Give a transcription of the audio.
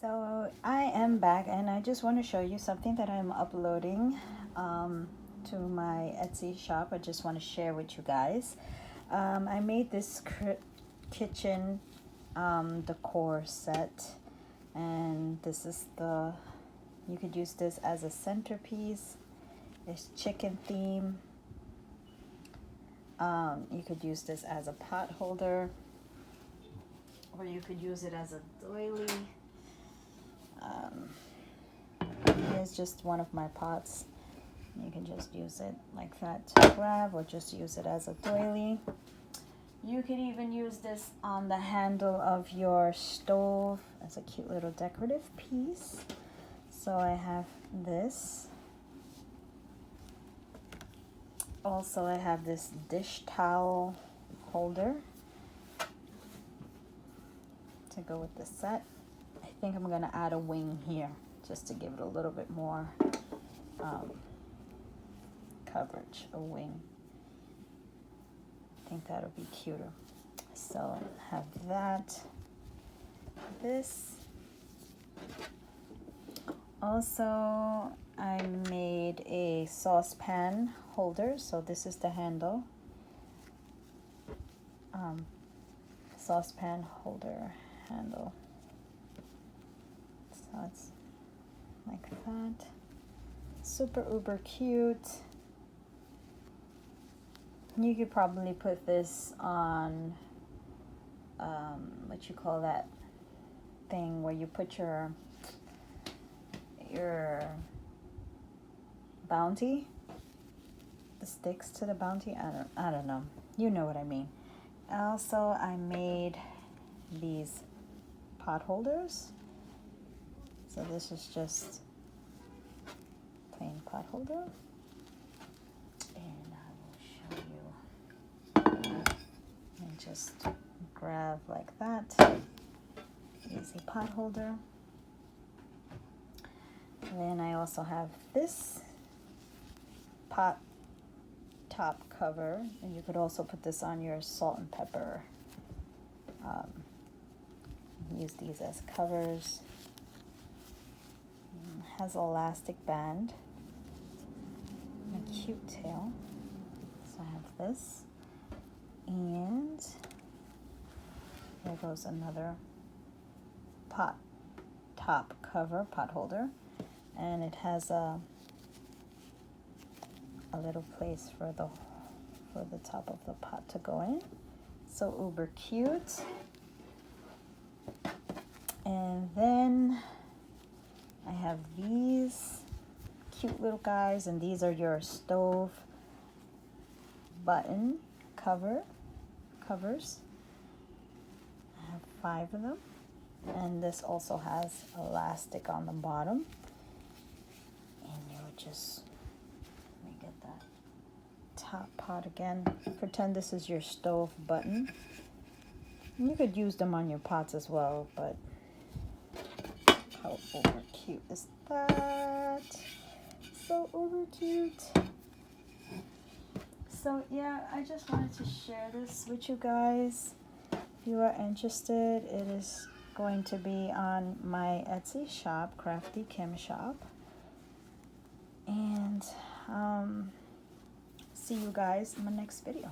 So I am back and I just want to show you something that I'm uploading to my Etsy shop. I just want to share with you guys. I made this kitchen decor set, and this is you could use this as a centerpiece. It's chicken theme. You could use this as a pot holder, or you could use it as a doily. Here's just one of my pots. You can just use it like that to grab, or just use it as a doily. You could even use this on the handle of your stove as a cute little decorative piece. So I have this. Also, I have this dish towel holder to go with the set. I think I'm gonna add a wing here just to give it a little bit more coverage, a wing. I think that'll be cuter. So I have that. This. Also, I made a saucepan holder. So this is the handle. Saucepan holder handle. So it's like that. Super uber cute. You could probably put this on what you call that thing where you put your bounty, the sticks to the bounty. I don't know. You know what I mean. Also, I made these pot holders. So this is just plain pot holder. And I will show you. And just grab like that. Easy pot holder. And then I also have this pot top cover, and you could also put this on your salt and pepper. Use these as covers. Has an elastic band, a cute tail. So I have this, and there goes another pot top cover, pot holder, and it has a little place for the top of the pot to go in. So uber cute. And then I have these cute little guys, and these are your stove button covers. I have 5 of them, and this also has elastic on the bottom. And you would just, let me get that top pot again. Pretend this is your stove button. You could use them on your pots as well, but how uber cute is that? So uber cute. So yeah, I just wanted to share this with you guys. If you are interested, it is going to be on my Etsy shop, Crafty Kim Shop. And see you guys in my next video.